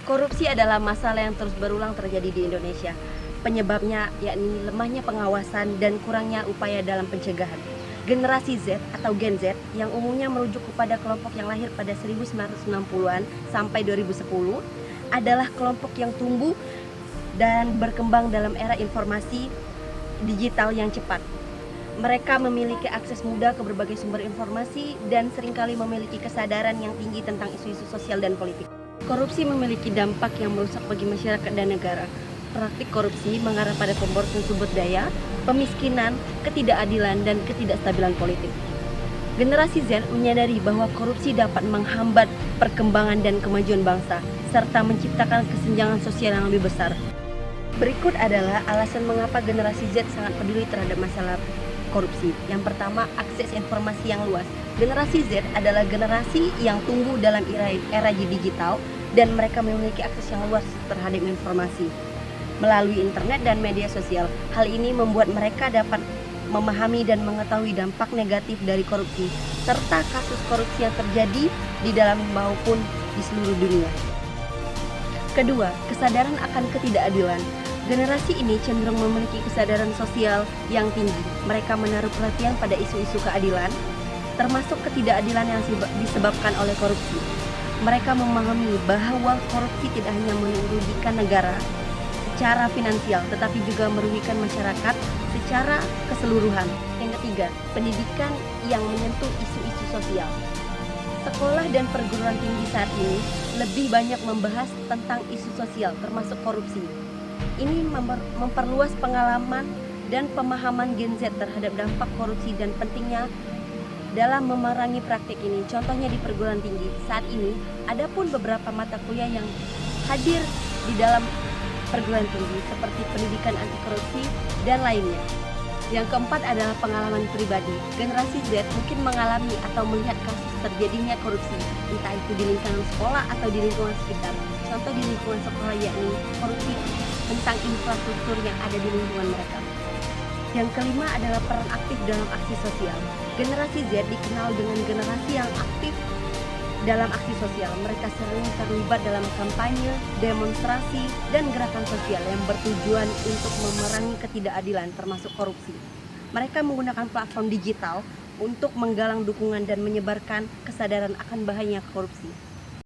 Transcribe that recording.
Korupsi adalah masalah yang terus berulang terjadi di Indonesia. Penyebabnya yakni lemahnya pengawasan dan kurangnya upaya dalam pencegahan. Generasi Z atau Gen Z yang umumnya merujuk kepada kelompok yang lahir pada 1990-an sampai 2010 adalah kelompok yang tumbuh dan berkembang dalam era informasi digital yang cepat. Mereka memiliki akses mudah ke berbagai sumber informasi dan seringkali memiliki kesadaran yang tinggi tentang isu-isu sosial dan politik. Korupsi memiliki dampak yang merusak bagi masyarakat dan negara. Praktik korupsi mengarah pada pemborosan sumber daya, pemiskinan, ketidakadilan, dan ketidakstabilan politik. Generasi Z menyadari bahwa korupsi dapat menghambat perkembangan dan kemajuan bangsa, serta menciptakan kesenjangan sosial yang lebih besar. Berikut adalah alasan mengapa generasi Z sangat peduli terhadap masalah korupsi. Yang pertama, akses informasi yang luas. Generasi Z adalah generasi yang tumbuh dalam era digital dan mereka memiliki akses yang luas terhadap informasi melalui internet dan media sosial. Hal ini membuat mereka dapat memahami dan mengetahui dampak negatif dari korupsi serta kasus korupsi yang terjadi di dalam maupun di seluruh dunia. Kedua, kesadaran akan ketidakadilan. Generasi ini cenderung memiliki kesadaran sosial yang tinggi. Mereka menaruh perhatian pada isu-isu keadilan, termasuk ketidakadilan yang disebabkan oleh korupsi. Mereka memahami bahwa korupsi tidak hanya merugikan negara secara finansial, tetapi juga merugikan masyarakat secara keseluruhan. Yang ketiga, pendidikan yang menyentuh isu-isu sosial. Sekolah dan perguruan tinggi saat ini lebih banyak membahas tentang isu sosial, termasuk korupsi. Ini memperluas pengalaman dan pemahaman Gen Z terhadap dampak korupsi dan pentingnya dalam memerangi praktik ini. Contohnya di perguruan tinggi saat ini, ada pun beberapa mata kuliah yang hadir di dalam perguruan tinggi seperti pendidikan anti korupsi dan lainnya. Yang keempat adalah pengalaman pribadi. Generasi Z mungkin mengalami atau melihat kasus terjadinya korupsi, entah itu di lingkungan sekolah atau di lingkungan sekitar. Contoh di lingkungan sekolah yakni korupsi tentang infrastruktur yang ada di lingkungan mereka. Yang kelima adalah peran aktif dalam aksi sosial. Generasi Z dikenal dengan generasi yang aktif dalam aksi sosial. Mereka sering terlibat dalam kampanye, demonstrasi, dan gerakan sosial yang bertujuan untuk memerangi ketidakadilan termasuk korupsi. Mereka menggunakan platform digital untuk menggalang dukungan dan menyebarkan kesadaran akan bahayanya korupsi.